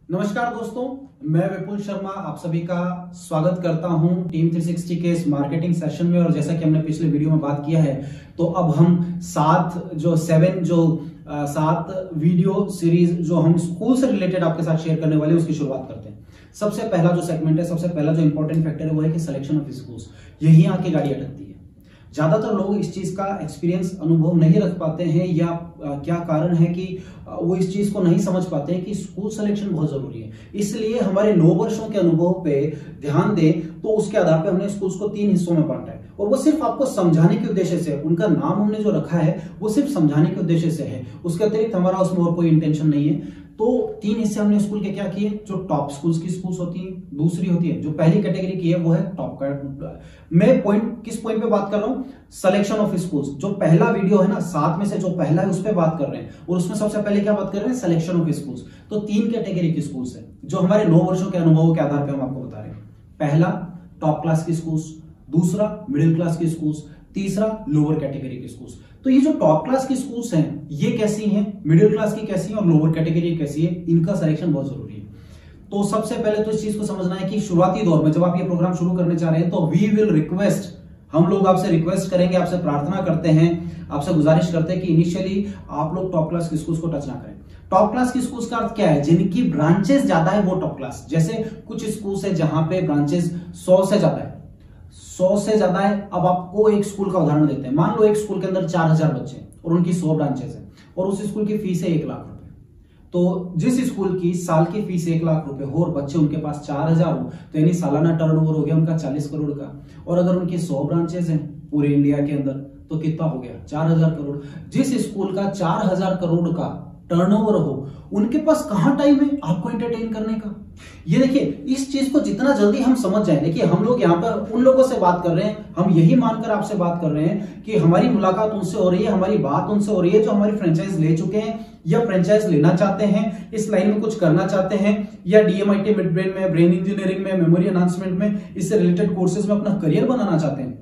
नमस्कार दोस्तों, मैं विपुल शर्मा आप सभी का स्वागत करता हूं टीम 360 के इस मार्केटिंग सेशन में। और जैसा कि हमने पिछले वीडियो में बात किया है, तो अब हम सात वीडियो सीरीज जो हम स्कूल से रिलेटेड आपके साथ शेयर करने वाले हैं उसकी शुरुआत करते हैं। सबसे पहला जो सेगमेंट है, सबसे पहला जो इंपॉर्टेंट फैक्टर है वो है कि सिलेक्शन ऑफ स्कूल्स। यही आके गाड़ी अटकती है। ज्यादातर लोग इस चीज का एक्सपीरियंस अनुभव नहीं रख पाते हैं, या क्या कारण है कि वो इस चीज को नहीं समझ पाते हैं कि स्कूल सिलेक्शन बहुत जरूरी है। इसलिए हमारे 9 वर्षों के अनुभव पे ध्यान दें तो उसके आधार पे हमने स्कूल्स को 3 हिस्सों में बांटा है, और वो सिर्फ आपको समझाने के उद्देश्य से, उनका नाम हमने जो रखा है वो सिर्फ समझाने के उद्देश्य से है। उसके अतिरिक्त हमारा उसमें और कोई इंटेंशन नहीं है। तो 3 हिस्से हमने स्कूल के क्या किए, जो टॉप स्कूल्स की स्कूल्स होती हैं, दूसरी होती है जो पहली कैटेगरी की है वो है टॉप का। मैं किस पॉइंट पे बात कर रहा हूं, सिलेक्शन ऑफ स्कूल्स। जो पहला वीडियो है ना, 7 में से जो पहला है उस पर बात कर रहे हैं, और उसमें सबसे पहले क्या बात कर रहे हैं, सिलेक्शन ऑफ स्कूल्स। तो 3 कैटेगरी की स्कूल्स है जो हमारे 9 वर्षों के अनुभवों के आधार पर हम आपको बता रहे हैं। पहला टॉप क्लास की स्कूल्स, दूसरा मिडिल क्लास की स्कूल्स, तीसरा लोअर कैटेगरी की स्कूल्स। तो ये जो टॉप क्लास की स्कूल्स हैं ये कैसी हैं, मिडिल क्लास की कैसी है और लोअर कैटेगरी कैसी है, इनका सिलेक्शन बहुत जरूरी है। तो सबसे पहले तो इस चीज को समझना है कि शुरुआती दौर में जब आप ये प्रोग्राम शुरू करने जा रहे हैं तो वी विल रिक्वेस्ट, हम लोग आपसे रिक्वेस्ट करेंगे, आपसे प्रार्थना करते हैं, आपसे गुजारिश करते हैं कि इनिशियली आप लोग टॉप क्लास की स्कूल्स को टच ना करें। टॉप क्लास की स्कूल्स का अर्थ क्या है, जिनकी ब्रांचेस ज्यादा है वो टॉप क्लास। जैसे कुछ स्कूल्स है जहां पे ब्रांचेस 100 से ज्यादा है, 100 से ज्यादा है। अब आपको एक स्कूल का उदाहरण देते हैं। मान लो एक स्कूल के अंदर 4000 बच्चे हैं और उनकी 100 ब्रांचेस हैं, और उस स्कूल की फीस है 1 लाख रुपए। तो जिस स्कूल की साल की फीस 1 लाख रुपए हो और बच्चे उनके पास 4000 हो, तो यानी सालाना टर्नओवर हो गया उनका 40 करोड़ का। और अगर उनकी 100 ब्रांचेस हैं पूरे इंडिया के अंदर, तो कितना हो गया, 4000 करोड़। जिस स्कूल का 4000 करोड़ का टर्नओवर हो, उनके पास कहां टाइम है आपको एंटरटेन करने का। ये देखिए, इस चीज को जितना जल्दी हम समझ जाए, देखिए हम लोग यहाँ पर उन लोगों से बात कर रहे हैं, हम यही मानकर आपसे बात कर रहे हैं कि हमारी मुलाकात उनसे हो रही है, हमारी बात उनसे हो रही है जो हमारी फ्रेंचाइज ले चुके हैं या फ्रेंचाइज लेना चाहते हैं, इस लाइन में कुछ करना चाहते हैं, या डीएमआईटी मिड ब्रेन में, ब्रेन इंजीनियरिंग में, मेमोरी एनहांसमेंट में, इससे रिलेटेड कोर्सेज में अपना करियर बनाना चाहते हैं।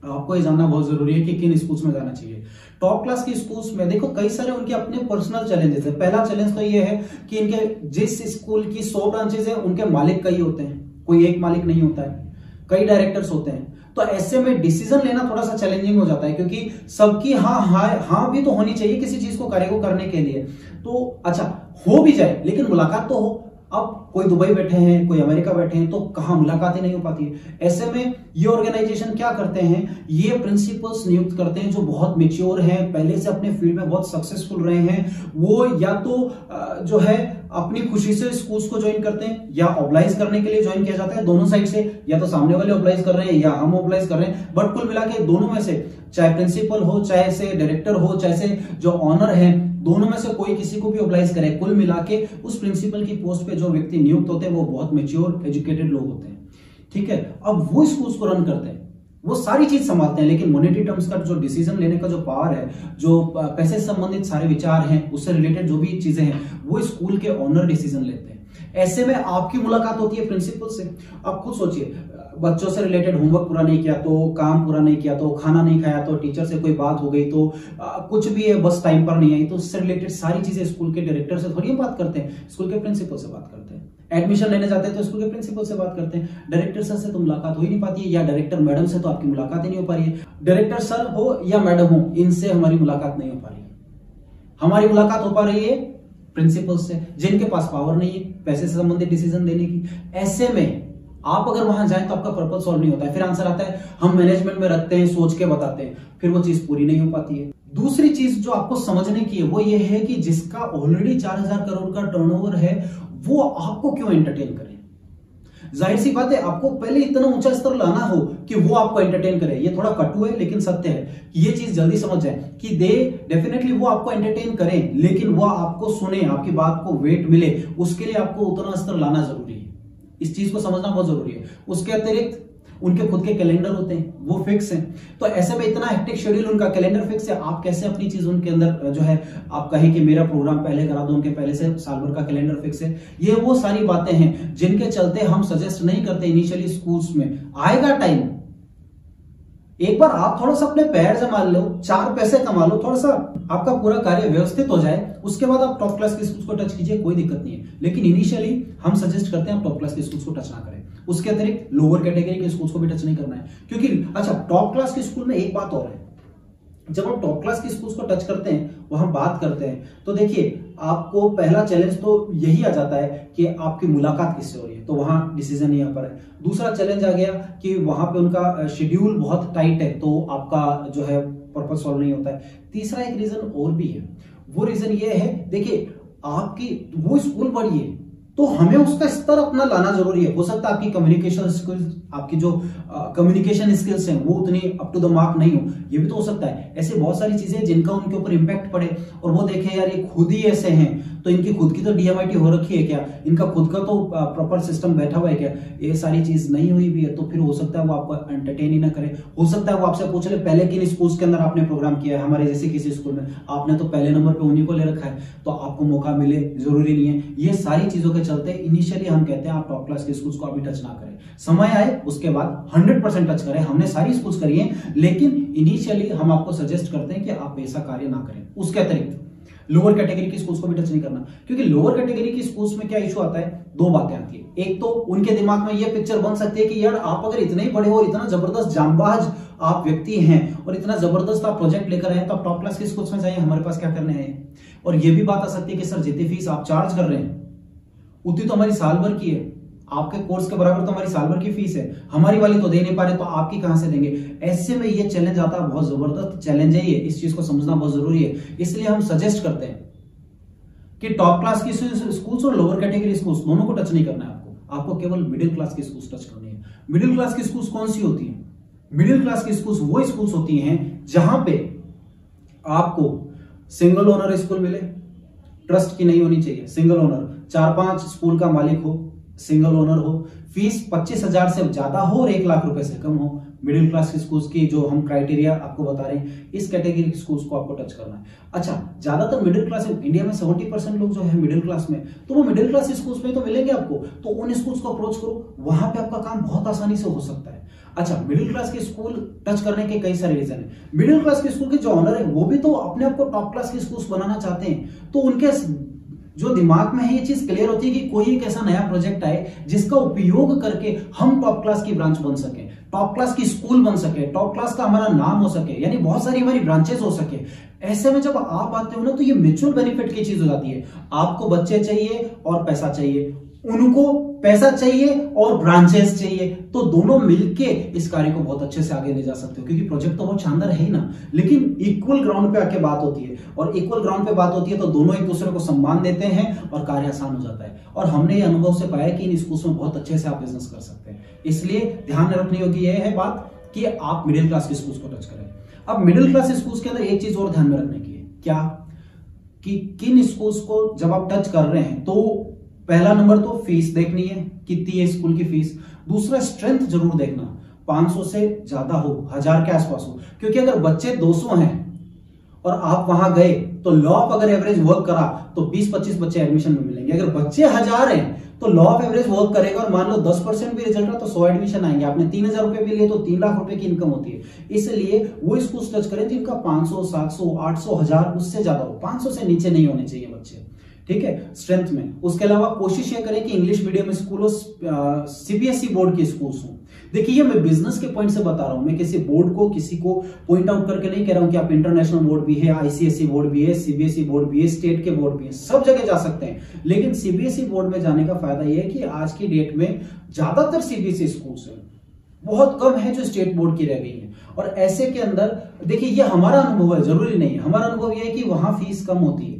आपको ये जानना बहुत जरूरी है कि किन स्कूल्स में जाना चाहिए। टॉप क्लास की स्कूल्स में देखो कई सारे उनके अपने पर्सनल चैलेंजेस है। पहला चैलेंज तो ये है कि इनके जिस स्कूल की 100 ब्रांचेस है उनके मालिक कई होते हैं, कोई एक मालिक नहीं होता है, कई डायरेक्टर्स होते हैं। तो ऐसे में डिसीजन लेना थोड़ा सा चैलेंजिंग हो जाता है, क्योंकि सबकी हाँ भी तो होनी चाहिए किसी चीज को कार्य को करने के लिए। तो अच्छा हो भी जाए लेकिन मुलाकात तो हो। अब कोई दुबई बैठे हैं, कोई अमेरिका बैठे हैं, तो कहां मुलाकात ही नहीं हो पाती है। ऐसे में ये ऑर्गेनाइजेशन क्या करते हैं, ये प्रिंसिपल्स नियुक्त करते हैं जो बहुत मैच्योर हैं, पहले से अपने फील्ड में बहुत सक्सेसफुल रहे हैं। वो या तो जो है अपनी खुशी से स्कूल्स को ज्वाइन करते हैं, या ऑब्लाइज करने के लिए ज्वाइन किया जाता है दोनों साइड से, या तो सामने वाले ऑब्लाइज कर रहे हैं या हम ऑब्लाइज कर रहे हैं। बट कुल मिला के दोनों में से, चाहे प्रिंसिपल हो, चाहे से डायरेक्टर हो, चाहे से जो ऑनर है, दोनों में से कोई किसी को भी ऑब्लाइज करे, कुल मिला के उस प्रिंसिपल की पोस्ट पे जो व्यक्ति नियुक्त होते हैं वो बहुत मैच्योर एजुकेटेड लोग होते हैं। ठीक है, अब वो स्कूल्स को रन करते हैं, वो सारी चीज संभालते हैं, लेकिन मॉनेटरी टर्म्स का जो डिसीजन लेने का जो पावर है, जो पैसे से संबंधित सारे विचार हैं, उससे रिलेटेड जो भी चीजें हैं, वो स्कूल के ऑनर डिसीजन लेते हैं। ऐसे में आपकी मुलाकात होती है प्रिंसिपल से। अब खुद सोचिए, बच्चों से रिलेटेड होमवर्क पूरा नहीं किया तो, काम पूरा नहीं किया तो, खाना नहीं खाया तो, टीचर से कोई बात हो गई तो, कुछ भी है बस टाइम पर नहीं आई तो, उससे रिलेटेड सारी चीजें स्कूल के डायरेक्टर से थोड़ी बात करते हैं, स्कूल के प्रिंसिपल से बात करते हैं। एडमिशन लेने जाते हैं तो स्कूल के प्रिंसिपल से बात करते हैं। डायरेक्टर सर से तो मुलाकात हो ही नहीं पाती है, या डायरेक्टर मैडम से तो आपकी मुलाकात ही नहीं हो पा रही है। डायरेक्टर सर हो या मैडम हो, इनसे हमारी मुलाकात नहीं हो पा रही है। हमारी मुलाकात हो पा रही है प्रिंसिपल से, जिनके पास पावर नहीं है पैसे से संबंधित डिसीजन लेने की। ऐसे में आप अगर वहां जाएं तो आपका पर्पस सॉल्व नहीं होता है। फिर आंसर आता है हम मैनेजमेंट में रखते हैं, सोच के बताते हैं, फिर वो चीज पूरी नहीं हो पाती है। दूसरी चीज जो आपको समझने की है वो ये है कि जिसका ऑलरेडी 4000 करोड़ का टर्नओवर है वो आपको क्यों एंटरटेन करे। जाहिर सी बात है, आपको पहले इतना ऊंचा स्तर लाना हो कि वो आपको एंटरटेन करे। ये थोड़ा कटु है लेकिन सत्य है कि ये चीज जल्दी समझ जाए कि डेफिनेटली वो आपको एंटरटेन करें, लेकिन वो आपको सुने, आपकी बात को वेट मिले, उसके लिए आपको उतना स्तर लाना जरूरी है। इस चीज को समझना बहुत जरूरी है। उसके अतिरिक्त उनके खुद के कैलेंडर होते हैं, वो फिक्स हैं। तो ऐसे में इतना हेक्टिक शेड्यूल, उनका कैलेंडर फिक्स है, आप कैसे अपनी चीज उनके अंदर जो है आप कहें कि मेरा प्रोग्राम पहले करा दो, उनके पहले से साल भर का कैलेंडर फिक्स है। ये वो सारी बातें हैं जिनके चलते हम सजेस्ट नहीं करते इनिशियली स्कूल्स में। आएगा टाइम एक बार आप थोड़ा सा अपने पैर जमा लो, 4 पैसे कमा लो, थोड़ा सा आपका पूरा कार्य व्यवस्थित हो जाए, उसके बाद आप टॉप क्लास के स्कूल्स को टच कीजिए, कोई दिक्कत नहीं है। लेकिन इनिशियली हम सजेस्ट करते हैं आप टॉप क्लास के स्कूल्स को टच ना करें। उसके अतिरिक्त लोअर कैटेगरी के स्कूल्स को भी टच नहीं करना है, क्योंकि अच्छा टॉप क्लास के स्कूल में एक बात और है, जब हम टॉप क्लास के स्कूल्स को टच करते हैं, वहां बात करते हैं, तो देखिए आपको पहला चैलेंज तो यही आ जाता है कि आपकी मुलाकात किससे हो रही है, तो वहां डिसीजन यहाँ पर है। दूसरा चैलेंज आ गया कि वहां पे उनका शेड्यूल बहुत टाइट है, तो आपका जो है पर्पस सॉल्व नहीं होता है। तीसरा एक रीजन और भी है, वो रीजन ये है, देखिए आपकी वो स्कूल बड़ी है तो हमें उसका स्तर अपना लाना जरूरी है। हो सकता है आपकी कम्युनिकेशन स्किल्स, आपकी जो कम्युनिकेशन स्किल्स हैं वो उतनी अप टू द मार्क नहीं हो, ये भी तो हो सकता है। ऐसे बहुत सारी चीजें जिनका उनके ऊपर इंपैक्ट पड़े और वो देखें यार ये खुद ही ऐसे हैं, तो इनकी खुद की तो DMIT हो रखी है क्या, इनका खुद का तो प्रॉपर सिस्टम बैठा हुआ है क्या, ये सारी चीज नहीं हुई भी है, तो फिर हो सकता है वो आपको एंटरटेन ही ना करे। हो सकता है वो आपसे पूछ ले पहले किन स्कूल्स के अंदर आपने प्रोग्राम किया है, हमारे जैसे किसी स्कूल में आपने तो पहले नंबर पे उन्हीं को ले रखा है, तो आपको मौका मिले जरूरी नहीं है। ये सारी चीजों के चलते इनिशियली हम कहते हैं आप टॉप क्लास के स्कूल्स को अभी टच ना करें, समय आए उसके बाद 100% टच करें। हमने सारी स्कूल्स करी है, लेकिन इनिशियली हम आपको सजेस्ट करते हैं कि आप ऐसा कार्य ना करें। उसके अतिरिक्त लोअर कैटेगरी की स्कूल्स को भी टच नहीं करना, क्योंकि लोअर कैटेगरी की स्कूल्स में क्या इशू आता है, 2 बातें आती है। एक तो उनके दिमाग में यह पिक्चर बन सकती है कि यार आप अगर इतने ही बड़े हो, इतना जबरदस्त जांबाज आप व्यक्ति हैं और इतना जबरदस्त आप प्रोजेक्ट लेकर आए, तो आप टॉप क्लास के स्कूल्स में जाइए, हमारे पास क्या करने हैं। और यह भी बात आ सकती है कि सर जितनी फीस आप चार्ज कर रहे हैं उतनी तो हमारी साल भर की है, आपके कोर्स के बराबर तो हमारी साल भर की फीस है, हमारी वाली तो दे नहीं पा रहे, तो आपकी कहां से देंगे। ऐसे में ये चैलेंज आता है, बहुत जबरदस्त चैलेंज है ये, इस चीज को समझना बहुत जरूरी है। इसलिए हम सजेस्ट करते हैं कि टॉप क्लास की स्कूल्स और लोअर कैटेगरी स्कूल्स दोनों को टच नहीं करना है आपको केवल मिडिल क्लास की स्कूल्स टच करनी है। मिडिल क्लास की स्कूल्स कौन सी होती है, मिडिल क्लास की स्कूल्स वो स्कूल्स होती हैं जहां पे आपको सिंगल ओनर स्कूल मिले, ट्रस्ट की नहीं होनी चाहिए, सिंगल ओनर, 4-5 स्कूल का मालिक हो, सिंगल ओनर हो, फीस 25,000 से ज्यादा हो और 1 लाख रुपए से कम हो। मिडिल क्लास की स्कूल्स की जो हम क्राइटेरिया आपको बता रहे हैं, इस कैटेगरी की स्कूल्स को आपको टच करना है। अच्छा, ज्यादातर मिडिल क्लास इंडिया में 70% लोग जो है मिडिल क्लास में, तो वो मिडिल क्लास स्कूल्स में तो मिलेंगे आपको, तो उन स्कूल्स को अप्रोच करो, वहां पे आपका काम बहुत आसानी से हो सकता है। अच्छा, मिडिल क्लास के स्कूल टच करने के कई सारे रीजन है। मिडिल क्लास के स्कूल के जो ऑनर है वो भी तो अपने आप को टॉप क्लास के स्कूल्स बनाना चाहते हैं, तो उनके जो दिमाग में है ये चीज क्लियर होती है कि कोई एक ऐसा नया प्रोजेक्ट आए जिसका उपयोग करके हम टॉप क्लास की ब्रांच बन सके, टॉप क्लास की स्कूल बन सके, टॉप क्लास का हमारा नाम हो सके, यानी बहुत सारी हमारी ब्रांचेस हो सके। ऐसे में जब आप आते हो ना, तो ये म्यूचुअल बेनिफिट की चीज हो जाती है। आपको बच्चे चाहिए और पैसा चाहिए, उनको पैसा चाहिए और ब्रांचेस चाहिए, तो दोनों मिलके इस कार्य को बहुत अच्छे से आगे ले जा सकते हो, क्योंकि प्रोजेक्ट तो बहुत शानदार है ही ना। लेकिन इक्वल ग्राउंड पे आके बात होती है, और इक्वल ग्राउंड पे बात होती है तो दोनों एक दूसरे को सम्मान देते हैं और कार्य आसान हो जाता है। और हमने ये अनुभव से पाया कि इन स्कूल्स में बहुत अच्छे से आप बिजनेस कर सकते हैं। इसलिए ध्यान रखने योग्य यह है बात कि आप मिडिल क्लास के स्कूल्स को टच करें। अब मिडिल क्लास स्कूल्स के अंदर एक चीज और ध्यान में रखने की है, क्या कि किन स्कूल्स को जब आप टच कर रहे हैं, तो पहला नंबर तो फीस देखनी है, कितनी है स्कूल की फीस। दूसरा स्ट्रेंथ जरूर देखना, 500 से ज्यादा हो, 1000 के आसपास हो, क्योंकि अगर बच्चे 200 हैं और आप वहां गए तो लॉ ऑफ अगर एवरेज वर्क करा तो 20-25 बच्चे एडमिशन में मिलेंगे। अगर बच्चे 1000 हैं तो लॉ ऑफ एवरेज वर्क करेगा और मान लो 10% भी रिजल्ट रहा तो 100 एडमिशन आएंगे। आपने 3000 रुपए भी लिए तो 3 लाख रुपए की इनकम होती है। इसलिए वो स्कूल टच करें जिनका 500, 700, 800, 1000 उससे ज्यादा हो, 500 से नीचे नहीं होने चाहिए बच्चे, ठीक है, स्ट्रेंथ में। उसके अलावा कोशिश ये करें कि इंग्लिश मीडियम स्कूल हो, CBSE बोर्ड के स्कूल्स हो। देखिए ये मैं बिजनेस के पॉइंट से बता रहा हूं, मैं किसी बोर्ड को किसी को पॉइंट आउट करके नहीं कह रहा हूं कि आप इंटरनेशनल बोर्ड भी है, ICSE बोर्ड भी है, CBSE बोर्ड भी है, स्टेट के बोर्ड भी है, सब जगह जा सकते हैं। लेकिन CBSE बोर्ड में जाने का फायदा यह है कि आज की डेट में ज्यादातर CBSE स्कूल्स है, बहुत कम है जो स्टेट बोर्ड की रह गई है। और ऐसे के अंदर देखिए ये हमारा अनुभव है, जरूरी नहीं है, हमारा अनुभव यह है कि वहां फीस कम होती है,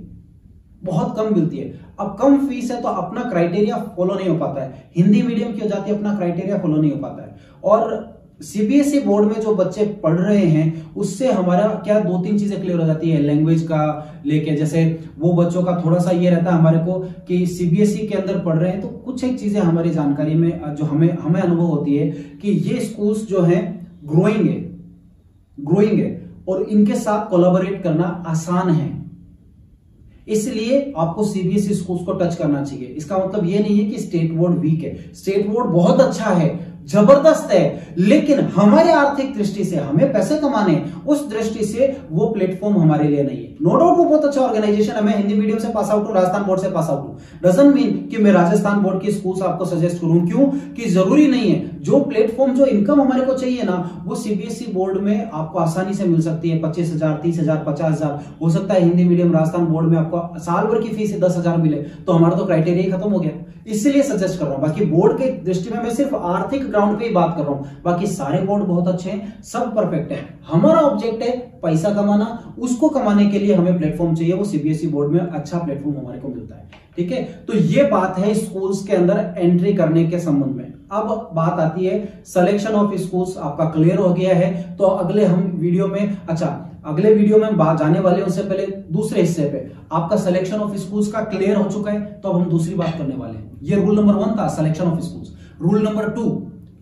बहुत कम मिलती है। अब कम फीस है तो अपना क्राइटेरिया फॉलो नहीं हो पाता है, हिंदी मीडियम की हो जाती है, अपना क्राइटेरिया फॉलो नहीं हो पाता है। और CBSE बोर्ड में जो बच्चे पढ़ रहे हैं उससे हमारा क्या 2-3 चीजें क्लियर हो जाती है, लैंग्वेज का लेके, जैसे वो बच्चों का थोड़ा सा ये रहता है हमारे को कि CBSE के अंदर पढ़ रहे हैं, तो कुछ एक चीजें हमारी जानकारी में जो हमें अनुभव होती है कि ये स्कूल्स जो है ग्रोइंग है और इनके साथ कोलैबोरेट करना आसान है। इसलिए आपको CBSE स्कूल्स को टच करना चाहिए। इसका मतलब ये नहीं है कि स्टेट बोर्ड वीक है, स्टेट बोर्ड बहुत अच्छा है, जबरदस्त है, लेकिन हमारे आर्थिक दृष्टि से, हमें पैसे कमाने उस दृष्टि से वो प्लेटफॉर्म हमारे लिए नहीं है। नो डाउट वो बहुत अच्छा ऑर्गेनाइजेशन है, मैं हिंदी मीडियम से पास आउट हूं, राजस्थान बोर्ड से पास आउट हूं, डजंट मीन कि मैं राजस्थान बोर्ड की स्कूल्स आपको सजेस्ट करूं। क्यों कि जरूरी नहीं है, जो प्लेटफॉर्म, जो इनकम हमारे को चाहिए ना, वो सीबीएसई बोर्ड में आपको आसानी से मिल सकती है। 25,000, 30,000, 50,000 हो सकता है हिंदी मीडियम राजस्थान बोर्ड में आपको साल भर की फीस 10,000 मिले, तो हमारा तो क्राइटेरिया ही खत्म हो गया। इसलिए सजेस्ट कर रहा हूं। बाकी बोर्ड के दृष्टि में मैं सिर्फ आर्थिक ग्राउंड पे ही बात कर रहा हूं, बाकी सारे बोर्ड बहुत अच्छे हैं, सब परफेक्ट है। हमारा ऑब्जेक्ट है पैसा कमाना, उसको कमाने के लिए हमें प्लेटफॉर्म चाहिए, वो सीबीएसई बोर्ड में अच्छा प्लेटफॉर्म हमारे को मिलता है। ठीक है, तो ये बात है स्कूल्स के अंदर एंट्री करने के संबंध में। अब बात आती है सिलेक्शन ऑफ स्कूल्स, आपका क्लियर हो गया है, तो अगले हम वीडियो में, अगले वीडियो में हम बात जाने वाले, उससे पहले दूसरे हिस्से पे आपका सिलेक्शन ऑफ स्कूल्स का क्लियर हो चुका है, तो अब हम दूसरी बात करने वाले हैं। ये रूल नंबर 1 था, selection of schools. Rule number 2,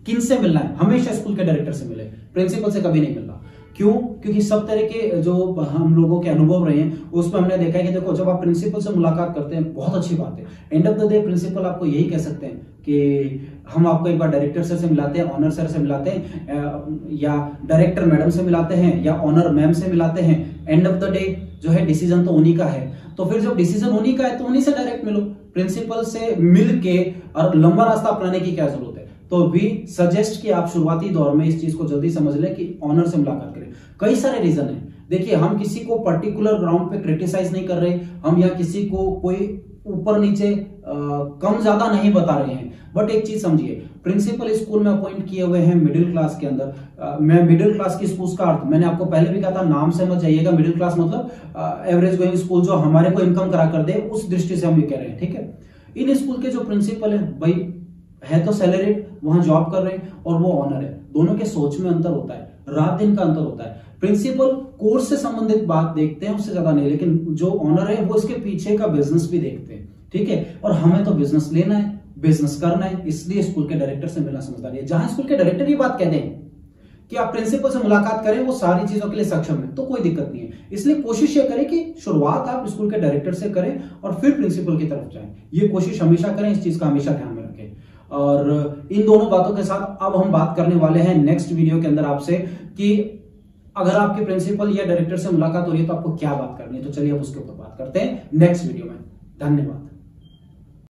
किन से मिलना है? हमेशा स्कूल के डायरेक्टर से मिले, प्रिंसिपल से कभी नहीं मिलना। क्यों? क्योंकि सब तरह के जो हम लोगों के अनुभव रहे हैं उसमें हमने देखा है कि देखो, जब आप प्रिंसिपल से मुलाकात करते हैं, बहुत अच्छी बात है, end of the day principal आपको यही कह सकते हैं कि हम आपको एक बार डायरेक्टर सर से मिलाते हैं, ऑनर सर से मिलाते हैं, या डायरेक्टर मैडम से मिलाते हैं, या ऑनर मैम से मिलाते हैं। एंड ऑफ द डे जो है डिसीजन तो उन्हीं का है, तो फिर जब डिसीजन उन्हीं का है तो उन्हीं से डायरेक्ट मिलो। प्रिंसिपल से मिल के और लंबा रास्ता अपनाने की क्या जरूरत है? तो वी सजेस्ट कि आप शुरुआती दौर में इस चीज को जल्दी समझ लें कि ऑनर से मुलाकात करें। कई सारे रीजन है। देखिए, हम किसी को पर्टिकुलर ग्राउंड पे क्रिटिसाइज नहीं कर रहे, हम या किसी को कोई ऊपर नीचे कम ज्यादा नहीं बता रहे हैं, बट एक चीज समझिए, प्रिंसिपल स्कूल में अपॉइंट किए हुए हैं मिडिल क्लास के अंदर। मैं मिडिल क्लास की स्कूल का अर्थ मैंने आपको पहले भी कहा था, नाम से मत जाइएगा। मिडिल क्लास मतलब एवरेज गोइंग स्कूल, जो हमारे को इनकम करा कर दे, उस दृष्टि से हम ये कह रहे हैं। ठीक है, इन स्कूल के जो प्रिंसिपल है, भाई है तो सैलरीड, वहां जॉब कर रहे हैं, और वो ऑनर है। दोनों के सोच में अंतर होता है, रात दिन का अंतर होता है। प्रिंसिपल कोर्स से संबंधित बात देखते हैं, उससे ज्यादा नहीं, लेकिन जो ऑनर है वो इसके पीछे का बिजनेस भी देखते हैं। ठीक है, और हमें तो बिजनेस लेना है, बिजनेस करना है, इसलिए स्कूल के डायरेक्टर से मिलना समझदारी है। जहां स्कूल के डायरेक्टर ये बात कहते हैं कि आप प्रिंसिपल से मुलाकात करें, वो सारी चीजों के लिए सक्षम है, तो कोई दिक्कत नहीं है। इसलिए कोशिश ये करें कि शुरुआत आप स्कूल के डायरेक्टर से करें और फिर प्रिंसिपल की तरफ जाएं। ये कोशिश हमेशा करें, इस चीज का हमेशा ध्यान में रखें। और इन दोनों बातों के साथ अब हम बात करने वाले हैं नेक्स्ट वीडियो के अंदर आपसे कि अगर आपके प्रिंसिपल या डायरेक्टर से मुलाकात हो रही है तो आपको क्या बात करनी है। तो चलिए अब उसके ऊपर बात करते हैं नेक्स्ट वीडियो में। धन्यवाद।